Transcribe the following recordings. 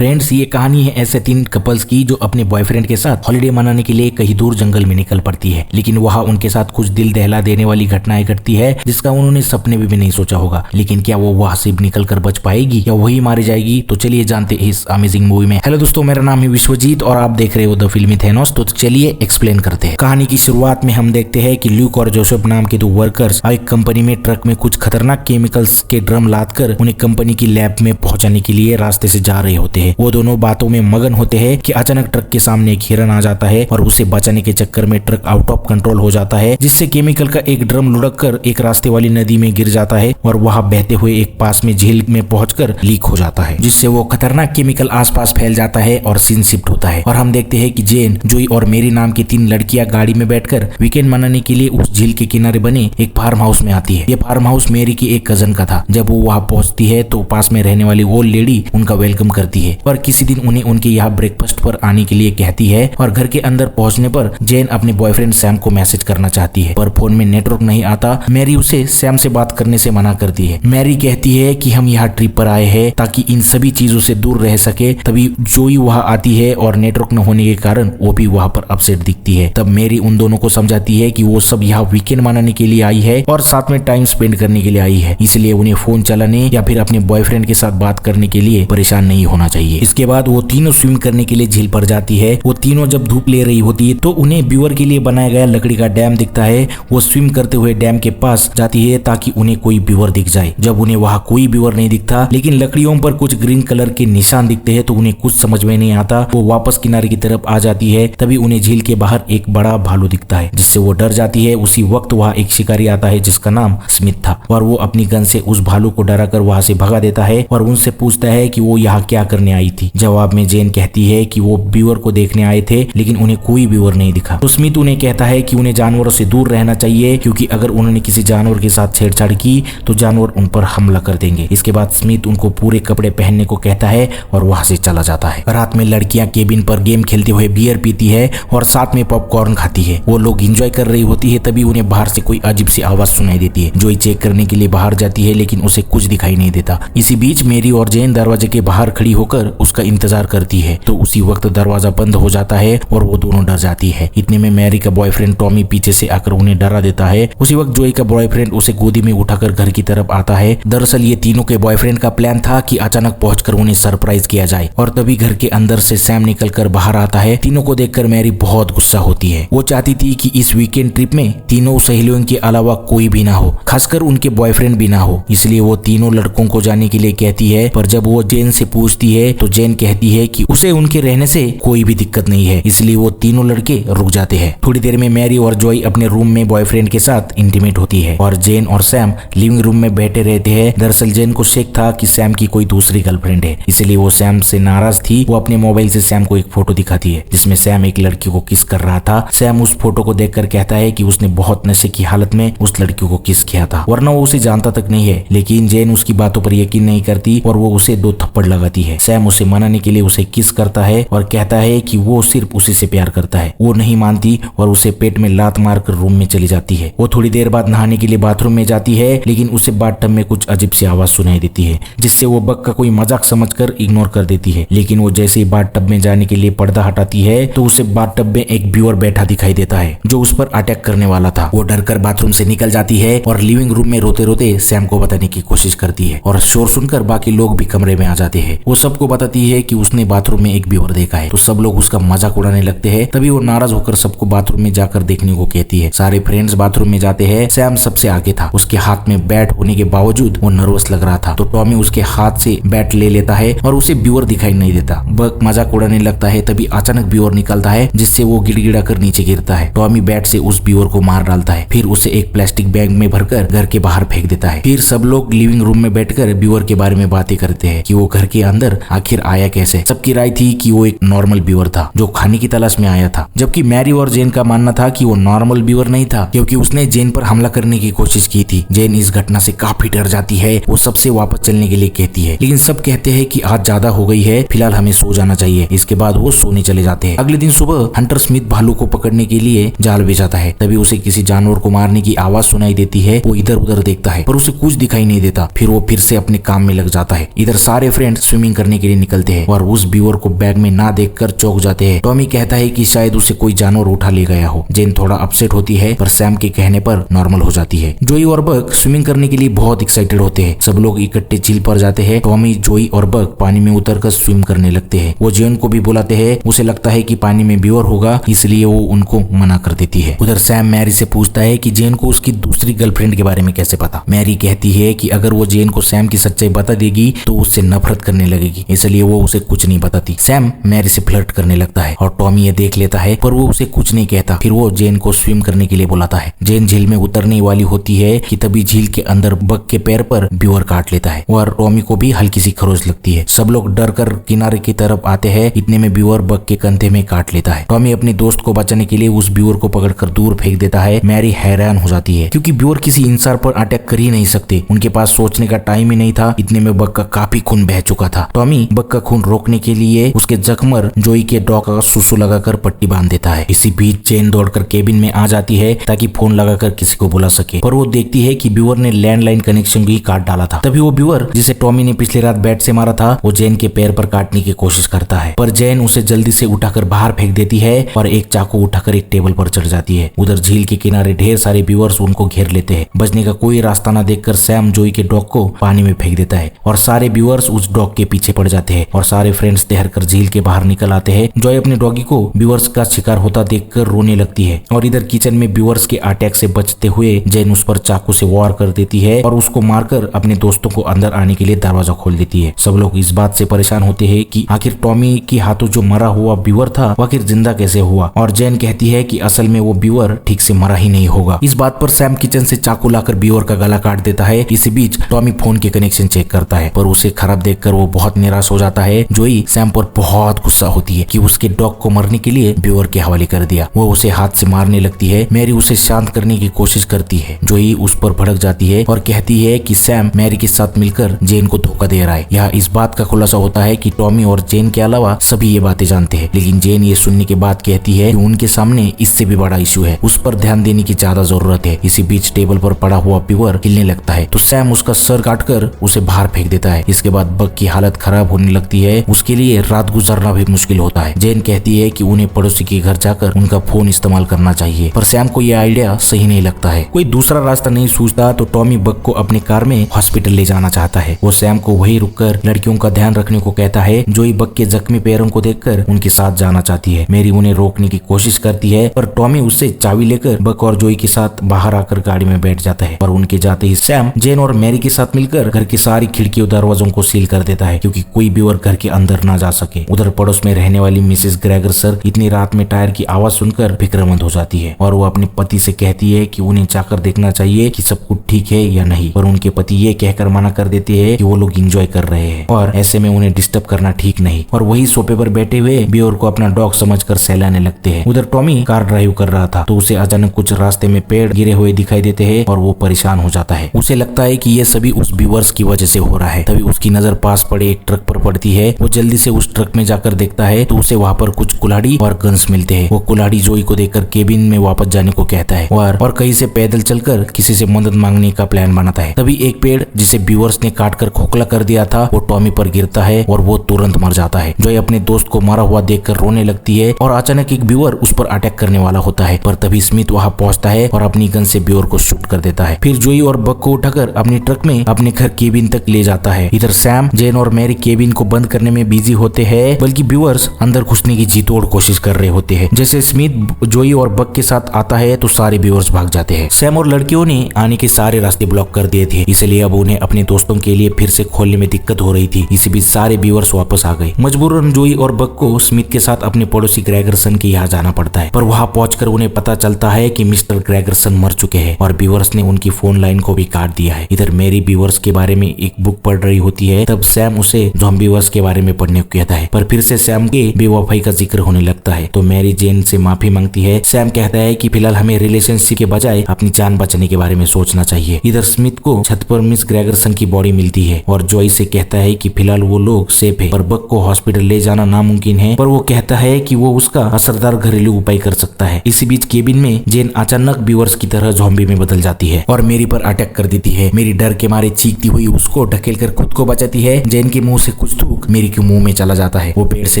Friends, ये कहानी है ऐसे 3 कपल्स की जो अपने बॉयफ्रेंड के साथ हॉलिडे मनाने के लिए कहीं दूर जंगल में निकल पड़ती है। लेकिन वहाँ उनके साथ कुछ दिल दहला देने वाली घटनाएं घटती है जिसका उन्होंने सपने में भी नहीं सोचा होगा। लेकिन क्या वो वहाँ से निकल कर बच पाएगी या वही मारी जाएगी? तो चलिए जानते हैं इस अमेजिंग मूवी में। हेलो दोस्तों, मेरा नाम है विश्वजीत और आप देख रहे हो द फिल्मी थैनोस। तो चलिए एक्सप्लेन करते हैं। कहानी की शुरुआत में हम देखते हैं कि ल्यूक और जोसेफ नाम के 2 वर्कर्स एक कंपनी में ट्रक में कुछ खतरनाक केमिकल्स के ड्रम लाद कर उन्हें कंपनी की लैब में पहुंचाने के लिए रास्ते से जा रहे होते हैं। वो दोनों बातों में मगन होते हैं कि अचानक ट्रक के सामने एक हिरन आ जाता है और उसे बचाने के चक्कर में ट्रक आउट ऑफ कंट्रोल हो जाता है, जिससे केमिकल का एक ड्रम लुढ़क कर एक रास्ते वाली नदी में गिर जाता है और वहां बहते हुए एक पास में झील में पहुंचकर लीक हो जाता है, जिससे वो खतरनाक केमिकल आसपास फैल जाता है और सीन शिफ्ट होता है। और हम देखते हैं कि जेन, जोई और मेरी नाम की 3 लड़कियां गाड़ी में बैठकर वीकेंड मनाने के लिए उस झील के किनारे बने एक फार्म हाउस में आती है। ये फार्म हाउस मेरी की एक कजन का था। जब वो वहां पहुंचती है तो पास में रहने वाली ओल्ड लेडी उनका वेलकम करती है और किसी दिन उन्हें उनके यहाँ ब्रेकफास्ट पर आने के लिए कहती है। और घर के अंदर पहुंचने पर जेन अपने बॉयफ्रेंड सैम को मैसेज करना चाहती है, पर फोन में नेटवर्क नहीं आता। मैरी उसे सैम से बात करने से मना करती है। मैरी कहती है कि हम यहाँ ट्रिप पर आए हैं ताकि इन सभी चीजों से दूर रह सके। तभी जोई वहाँ आती है और नेटवर्क न होने के कारण वो भी वहाँ पर अपसेट दिखती है। तब मैरी उन दोनों को समझाती है कि वो सब यहाँ वीकेंड मनाने के लिए आई है और साथ में टाइम स्पेंड करने के लिए आई है, इसलिए उन्हें फोन चलाने या फिर अपने बॉयफ्रेंड के साथ बात करने के लिए परेशान नहीं होना चाहिए। इसके बाद वो तीनों स्विम करने के लिए झील पर जाती है। वो तीनों जब धूप ले रही होती है तो उन्हें व्यूअर के लिए बनाया गया लकड़ी का डैम दिखता है। वो स्विम करते हुए डैम के पास जाती है ताकि उन्हें कोई व्यूअर दिख जाए। जब उन्हें वहाँ कोई व्यूअर नहीं दिखता लेकिन लकड़ियों पर कुछ ग्रीन कलर के निशान दिखते हैं तो उन्हें कुछ समझ में नहीं आता। वो वापस किनारे की तरफ आ जाती है। तभी उन्हें झील के बाहर एक बड़ा भालू दिखता है जिससे वो डर जाती है। उसी वक्त वहाँ एक शिकारी आता है जिसका नाम स्मिथ था और वो अपनी गन से उस भालू को डराकर वहाँ से भगा देता है और उनसे पूछता है कि वो यहाँ क्या करने आई थी। जवाब में जेन कहती है कि वो व्यूअर को देखने आए थे लेकिन उन्हें कोई व्यूअर नहीं दिखा। तो स्मिथ उन्हें कहता है कि उन्हें जानवरों से दूर रहना चाहिए क्योंकि अगर उन्होंने किसी जानवर के साथ छेड़छाड़ की तो जानवर उन पर हमला कर देंगे। इसके बाद स्मिथ उनको पूरे कपड़े पहनने को कहता है और वहाँ से चला जाता है। रात में लड़कियां केबिन पर गेम खेलते हुए बियर पीती है और साथ में पॉपकॉर्न खाती है। वो लोग एंजॉय कर रही होती है। तभी उन्हें बाहर से कोई अजीब सी आवाज सुनाई देती है। जोई चेक करने के लिए बाहर जाती है लेकिन उसे कुछ दिखाई नहीं देता। इसी बीच मेरी और जेन दरवाजे के बाहर खड़ी होकर उसका इंतजार करती है। तो उसी वक्त दरवाजा बंद हो जाता है और वो दोनों डर जाती है। इतने में मैरी का बॉयफ्रेंड टॉमी पीछे से आकर उन्हें डरा देता है। उसी वक्त जोई का बॉयफ्रेंड उसे गोदी में उठाकर घर की तरफ आता है। दरअसल ये तीनों के बॉयफ्रेंड का प्लान था कि अचानक पहुंचकर उन्हें सरप्राइज किया जाए। और तभी घर के अंदर से सैम निकलकर बाहर आता है। तीनों को देखकर मैरी बहुत गुस्सा होती है। वो चाहती थी कि इस वीकेंड ट्रिप में तीनों सहेलियों के अलावा कोई भी ना हो, खासकर उनके बॉयफ्रेंड भी ना हो। इसलिए वो तीनों लड़कों को जाने के लिए कहती है। पर जब वो जेन से पूछती है तो जेन कहती है कि उसे उनके रहने से कोई भी दिक्कत नहीं है। इसलिए वो तीनों लड़के रुक जाते हैं। थोड़ी देर में मैरी और जोई अपने रूम में बॉयफ्रेंड के साथ इंटीमेट होती है और जेन और सैम लिविंग रूम में बैठे रहते हैं। दरअसल जेन को शक था कि सैम की कोई दूसरी गर्लफ्रेंड है, इसलिए वो सैम से नाराज थी। वो अपने मोबाइल से सैम को एक फोटो दिखाती है जिसमें सैम एक लड़की को किस कर रहा था। सैम उस फोटो को देखकर कहता है कि उसने बहुत नशे की हालत में उस लड़की को किस किया था, वरना वो उसे जानता तक नहीं है। लेकिन जेन उसकी बातों पर यकीन नहीं करती और वो उसे 2 थप्पड़ लगाती है। सैम उसे मनाने के लिए उसे किस करता है और कहता है कि वो सिर्फ उसी से प्यार करता है। वो नहीं मानती और उसे पेट में लात मारकर रूम में चली जाती है। वो थोड़ी देर बाद नहाने के लिए बाथरूम में जाती है लेकिन उसे बाथटब में कुछ अजीब सी आवाज सुनाई देती है जिससे वो बग का कोई मजाक समझकर इग्नोर कर देती है। लेकिन वो जैसे ही बाथटब में जाने के लिए पर्दा हटाती है तो उसे बाथटब में एक व्यूअर बैठा दिखाई देता है जो उस पर अटैक करने वाला था। वो डरकर बाथरूम से निकल जाती है और लिविंग रूम में रोते रोते सैम को बताने की कोशिश करती है और शोर सुनकर बाकी लोग भी कमरे में आ जाते हैं। वो सबको बताती है कि उसने बाथरूम में एक व्यूअर देखा है। तो सब लोग उसका मजाक उड़ाने लगते हैं। तभी वो नाराज होकर सबको बाथरूम में जाकर देखने को कहती है। सारे फ्रेंड्स बाथरूम में जाते हैं। सैम सबसे आगे था। उसके हाथ में बैट होने के बावजूद वो नर्वस लग रहा था। तो टॉमी उसके हाथ से बैट ले लेता है और उसे व्यूअर दिखाई नहीं देता। बग मजाक उड़ाने लगता है। तभी अचानक व्यूअर निकलता है जिससे वो गिड़गिड़ा कर नीचे गिरता है। टॉमी बैट से उस व्यूअर को मार डालता है, फिर उसे एक प्लास्टिक बैग में भरकर घर के बाहर फेंक देता है। फिर सब लोग लिविंग रूम में बैठकर व्यूअर के बारे में बातें करते हैं कि वो घर के अंदर आखिर आया कैसे। सबकी राय थी कि वो एक नॉर्मल व्यूअर था जो खाने की तलाश में आया था, जबकि मैरी और जेन का मानना था कि वो नॉर्मल व्यूअर नहीं था क्योंकि उसने जेन पर हमला करने की कोशिश की थी। जेन इस घटना से काफी डर जाती है। वो सबसे वापस चलने के लिए कहती है लेकिन सब कहते हैं कि आज ज्यादा हो गई है, फिलहाल हमें सो जाना चाहिए। इसके बाद वो सोने चले जाते हैं। अगले दिन सुबह हंटर स्मिथ भालू को पकड़ने के लिए जाल भेजाता है। तभी उसे किसी जानवर को मारने की आवाज सुनाई देती है। वो इधर उधर देखता है पर उसे कुछ दिखाई नहीं देता। फिर वो फिर से अपने काम में लग जाता है। इधर सारे फ्रेंड स्विमिंग करने के लिए निकलते हैं और उस बीवर को बैग में ना देखकर चौंक जाते हैं। टॉमी कहता है कि शायद उसे कोई जानवर उठा ले गया हो। जेन थोड़ा अपसेट होती है पर सैम के कहने पर नॉर्मल हो जाती है। जोई और बक स्विमिंग करने के लिए बहुत एक्साइटेड होते हैं। सब लोग इकट्ठे झील पर जाते हैं। टॉमी, जोई और बक पानी में उतरकर स्विम करने लगते हैं। वो जेन को भी बुलाते हैं। उसे लगता है कि पानी में बीवर होगा, इसलिए वो उनको मना कर देती है। उधर सैम मैरी से पूछता है कि जेन को उसकी दूसरी गर्लफ्रेंड के बारे में कैसे पता। मैरी कहती है कि अगर वो जेन को सैम की सच्चाई बता देगी तो उससे नफरत करने लगेगी, इसलिए वो उसे कुछ नहीं बताती। सैम मैरी से फ्लर्ट करने लगता है और टॉमी ये देख लेता है, पर वो उसे कुछ नहीं कहता। फिर वो जेन को स्विम करने के लिए बुलाता है। जेन झील में उतरने वाली होती है कि तभी झील के अंदर बक के पैर पर बीवर काट लेता है और टॉमी को भी हल्की सी खरोच लगती है। सब लोग डर कर किनारे की तरफ आते हैं। इतने में बीवर बक के कंधे में काट लेता है। टॉमी अपने दोस्त को बचाने के लिए उस बीवर को पकड़कर दूर फेंक देता है। मैरी हैरान हो जाती है क्योंकि बीवर किसी इंसान पर अटैक कर ही नहीं सकते। उनके पास सोचने का टाइम ही नहीं था। इतने में बक का काफी खून बह चुका था। टॉमी बक का खून रोकने के लिए उसके जख्म पर जोई के डॉग का सुसु लगाकर पट्टी बांध देता है। इसी बीच जेन दौड़कर केबिन में आ जाती है ताकि फोन लगाकर किसी को बुला सके, पर वो देखती है कि बीवर ने लैंडलाइन कनेक्शन भी काट डाला था। तभी वो बीवर जिसे टॉमी ने पिछली रात बैट से मारा था, वो जेन के पैर पर काटने की कोशिश करता है, पर जेन उसे जल्दी से उठाकर बाहर फेंक देती है और एक चाकू उठाकर एक टेबल पर चढ़ जाती है। उधर झील के किनारे ढेर सारे बीवर्स उनको घेर लेते हैं। बचने का कोई रास्ता न देखकर सैम जोई के डॉग को पानी में फेंक देता है और सारे बीवर्स उस डॉग के पीछे पड़ जाते हैं और सारे फ्रेंड्स तैरकर झील के बाहर निकल आते हैं। जॉय अपने डॉगी को बीवर्स का शिकार होता देखकर रोने लगती है और इधर किचन में बीवर्स के अटैक से बचते हुए जेन उस पर चाकू से वार कर देती है और उसको मारकर अपने दोस्तों को अंदर आने के लिए दरवाजा खोल देती है। सब लोग इस बात से परेशान होते हैं कि आखिर टॉमी के हाथों जो मरा हुआ बीवर था वो आखिर जिंदा कैसे हुआ, और जेन कहती है कि असल में वो बीवर ठीक से मरा ही नहीं होगा। इस बात पर सैम किचन से चाकू लाकर बीवर का गला काट देता है। इसी बीच टॉमी फोन के कनेक्शन चेक करता है, पर उसे खराब देखकर वो बहुत निराश हो जाता है। जोई सैम पर बहुत गुस्सा होती है कि उसके डॉग को मरने के लिए बीवर के हवाले कर दिया। वो उसे हाथ से मारने लगती है। मैरी उसे शांत करने की कोशिश करती है। जोई उस पर भड़क जाती है और कहती है कि सैम मैरी के साथ मिलकर जेन को धोखा दे रहा है। यहाँ इस बात का खुलासा होता है कि टॉमी और जेन के अलावा सभी ये बातें जानते हैं, लेकिन जेन ये सुनने के बाद कहती है कि उनके सामने इससे भी बड़ा इशू है, उस पर ध्यान देने की ज्यादा जरूरत है। इसी बीच टेबल पर पड़ा हुआ बीवर हिलने लगता है तो सैम उसका सर काटकर उसे बाहर फेंक देता है। इसके बाद बक की हालत खराब होने लगती है। उसके लिए रात गुजरना भी मुश्किल होता है। जेन कहती है कि उन्हें पड़ोसी के घर जाकर उनका फोन इस्तेमाल करना चाहिए, पर सैम को यह आइडिया सही नहीं लगता है। कोई दूसरा रास्ता नहीं सूझता तो टॉमी बक को अपने कार में हॉस्पिटल ले जाना चाहता है। वो सैम को वहीं रुककर लड़कियों का ध्यान रखने को कहता है। जोई बक के जख्मी पैरों को देखकर उनके साथ जाना चाहती है। मैरी उन्हें रोकने की कोशिश करती है, पर टॉमी उससे चाबी लेकर बक और जोई के साथ बाहर आकर गाड़ी में बैठ जाता है। पर उनके जाते ही सैम जेन और मैरी के साथ मिलकर घर की सारी खिड़की और दरवाजों को सील कर देता है क्योंकि कोई भी और घर के अंदर ना जा सके। उधर पड़ोस में रहने वाली मिसेस ग्रेगर इतनी रात में टायर की आवाज सुनकर फिक्रमंद हो जाती है और वो अपने पति से कहती है कि उन्हें जाकर देखना चाहिए कि सब कुछ ठीक है या नहीं, पर उनके पति ये कहकर मना कर देते हैं कि वो लोग एंजॉय कर रहे हैं और ऐसे में उन्हें डिस्टर्ब करना ठीक नहीं, और वही सोफे पर बैठे हुए बीवर को अपना डॉग समझकर सहलाने लगते हैं। उधर टॉमी कार ड्राइव कर रहा था तो उसे अचानक कुछ रास्ते में पेड़ गिरे हुए दिखाई देते हैं और वो परेशान हो जाता है। उसे लगता है कि ये सभी उस बीवर्स की वजह से हो रहा है। तभी उसकी नजर पास पड़े एक ट्रक पर पड़ती है। वो जल्दी से उस ट्रक में जाकर देखता है तो उसे वहाँ पर कुछ कुल्हाड़ी और गन्स मिलते हैं। वो कुल्हाड़ी जोई को देखकर केबिन में वापस जाने को कहता है और कहीं से पैदल चलकर किसी से मदद मांगने का प्लान बनाता है। तभी एक पेड़ जिसे बीवर्स ने काटकर खोखला कर दिया था वो टॉमी पर गिरता है और वो तुरंत मर जाता है। जोई अपने दोस्त को मरा हुआ देखकर रोने लगती है और अचानक एक बीवर उस पर अटैक करने वाला होता है, पर तभी स्मिथ वहाँ पहुँचता है और अपनी गन से बीवर को शूट कर देता है। फिर जोई और बक को उठाकर अपनी ट्रक में अपने घर केबिन तक ले जाता है। इधर सैम, जेन और मैरी केबिन को बंद करने में बिजी होते हैं, बल्कि बीवर्स अंदर घुसने की जी तोड़ कोशिश कर रहे होते हैं। जैसे स्मिथ जोई और बक के साथ आता है तो सारे बीवर्स भाग जाते हैं। सैम और लड़कियों ने आने के सारे रास्ते ब्लॉक कर दिए थे, इसलिए अब उन्हें अपने दोस्तों के लिए फिर से खोलने में दिक्कत हो रही थी। इसी बीच सारे बीवर्स वापस आ गए। मजबूरन जोई और बक को स्मिथ के साथ अपने पड़ोसी ग्रेगरसन के यहाँ जाना पड़ता है, पर वहाँ पहुंचकर उन्हें पता चलता है कि मिस्टर ग्रेगरसन मर चुके हैं और बीवर्स ने उनकी फोन लाइन को भी काट दिया है। इधर मैरी बीवर्स के बारे में एक बुक पढ़ रही होती है, तब सैम उसे ज़ॉम्बीवर्स के बारे में पढ़ने को कहता है, पर फिर से सैम के बेवफाई का जिक्र होने लगता है तो मैरी जेन से माफी मांगती है। सैम कहता है कि फिलहाल हमें रिलेशनशिप के बजाय अपनी जान बचाने के बारे में सोचना चाहिए। इधर स्मिथ को छत पर मिस ग्रेगरसन की बॉडी मिलती है और जॉय से कहता है कि फिलहाल वो लोग सेफ है, पर बक को हॉस्पिटल ले जाना नामुमकिन है, पर वो कहता है कि वो उसका असरदार घरेलू उपाय कर सकता है। इसी बीच केबिन में जेन अचानक बीवर्स की तरह ज़ॉम्बी में बदल जाती है और मेरी पर अटैक कर देती है। मेरी डर के मारे चीखती हुई उसको ढकेलकर खुद को बचाती है। जेन के मुंह से से कुछ थूक मेरी के मुंह में चला जाता है। वो बेड से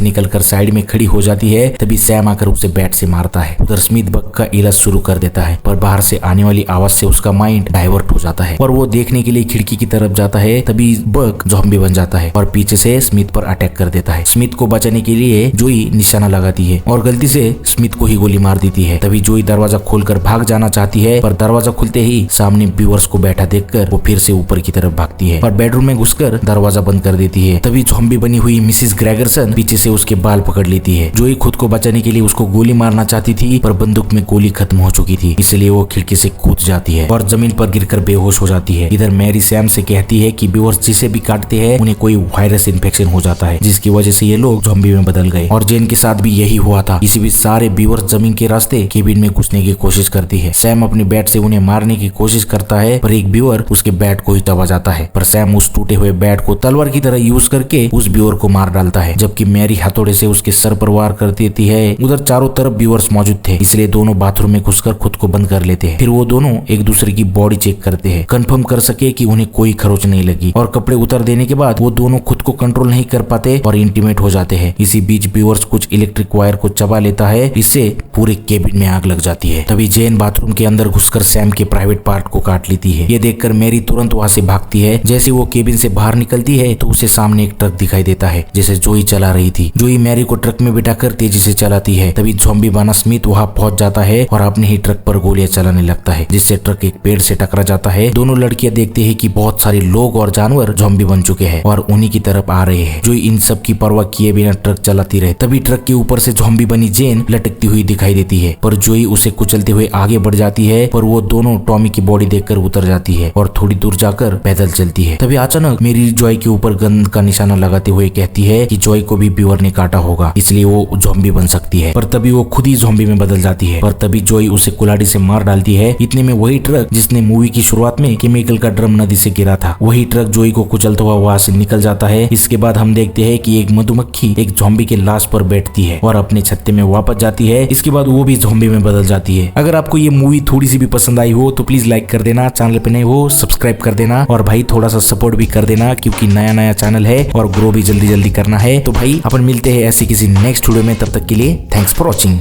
निकलकर साइड में खड़ी हो जाती है। तभी सैम आकर उसे बैट से मारता है। उधर स्मिथ बग का इलाज शुरू कर देता है, पर बाहर से आने वाली आवाज से उसका माइंड डाइवर्ट हो जाता है और वो देखने के लिए खिड़की की तरफ जाता है। तभी बग ज़ॉम्बी बन जाता है और पीछे से स्मिथ पर अटैक कर देता है। स्मिथ को बचाने के लिए जोई निशाना लगाती है और गलती से स्मिथ को ही गोली मार देती है। तभी जोई दरवाजा खोलकर भाग जाना चाहती है, पर दरवाजा खुलते ही सामने बीवर्स को बैठा देखकर वो फिर से ऊपर की तरफ भागती है और बेडरूम में घुसकर दरवाजा बंद कर देती है। तभी ज़ॉम्बी बनी हुई मिसेस ग्रेगरसन पीछे से उसके बाल पकड़ लेती है। जोई खुद को बचाने के लिए उसको गोली मारना चाहती थी, पर बंदूक में गोली खत्म हो चुकी थी, इसलिए वो खिड़की से कूद जाती है और जमीन पर गिरकर बेहोश हो जाती है। इधर मैरी सैम से कहती है कि बीवर्स जिसे भी काटते हैं उन्हें कोई वायरस इन्फेक्शन हो जाता है, जिसकी वजह से ये लोग ज़ॉम्बी में बदल गए। और जेन के साथ भी यही हुआ था। इसी बीच सारे बीवर्स जमीन के रास्ते केबिन में घुसने की कोशिश करती है। सैम अपने बैट से उन्हें मारने की कोशिश करता है, पर एक बीवर उसके बैट को ही दबा जाता है, पर सैम उस टूटे हुए बैट को तलवार की तरह यूज करके उस बीवर को मार डालता है, जबकि मैरी हथौड़े से उसके सर पर वार कर देती है। उधर चारों तरफ बीवर्स मौजूद थे, इसलिए दोनों बाथरूम में घुसकर खुद को बंद कर लेते हैं। फिर वो दोनों एक दूसरे की बॉडी चेक करते हैं, कंफर्म कर सके कि उन्हें कोई खरोच नहीं लगी, और कपड़े उतार देने के बाद वो दोनों खुद को कंट्रोल नहीं कर पाते और इंटीमेट हो जाते हैं। इसी बीच बीवर्स कुछ इलेक्ट्रिक वायर को चबा लेता है, इससे पूरे केबिन में आग लग जाती है। तभी जेन बाथरूम के अंदर घुसकर सैम के प्राइवेट पार्ट को काट लेती है। ये देखकर मैरी तुरंत वहां से भागती है। जैसे वो केबिन से बाहर निकलती है तो उसे सामने एक ट्रक दिखाई देता है, जिसे जोई चला रही थी। जोई मैरी को ट्रक में बिठाकर तेजी से चलाती है। तभी ज़ॉम्बी बना स्मिथ वहां पहुंच जाता है और अपने ही ट्रक पर गोलियां चलाने लगता है, जिससे ट्रक एक पेड़ से टकरा जाता है। दोनों लड़कियां देखते हैं कि बहुत सारे लोग और जानवर ज़ॉम्बी बन चुके हैं और उन्हीं की तरफ आ रहे हैं। जोई इन सब की परवाह किए बिना ट्रक चलाती रहे। तभी ट्रक के ऊपर से ज़ॉम्बी बनी जेन लटकती हुई दिखाई देती है, पर जोई उसे कुचलते हुए आगे बढ़ जाती है, पर वो दोनों टॉमी की बॉडी देखकर उतर जाती है और थोड़ी दूर जाकर पैदल चलती है। तभी अचानक मेरी जॉय के ऊपर गन का निशाना लगाते हुए कहती है कि जॉय को भी बीवर ने काटा होगा, इसलिए वो ज़ॉम्बी बन सकती है। पर तभी वो खुद ही ज़ॉम्बी में बदल जाती है। पर तभी जॉय उसे कुल्हाड़ी से मार डालती है। इतने में वही ट्रक जिसने मूवी की शुरुआत में केमिकल का ड्रम नदी से गिरा था, वही ट्रक जॉय को कुचलता हुआ वहां से निकल जाता है। इसके बाद हम देखते हैं कि एक मधुमक्खी एक ज़ॉम्बी के लाश पर बैठती है और अपने छत्ते में वापस जाती है। इसके बाद वो भी ज़ॉम्बी में बदल जाती है। अगर आपको ये मूवी थोड़ी सी भी पसंद आई हो तो प्लीज लाइक कर देना, चैनल पे नए हो सब्सक्राइब कर देना, और भाई थोड़ा सा सपोर्ट भी कर देना, क्योंकि नया चैनल है और ग्रो भी जल्दी करना है। तो भाई अपन मिलते हैं ऐसे किसी नेक्स्ट वीडियो में, तब तक के लिए थैंक्स फॉर वॉचिंग।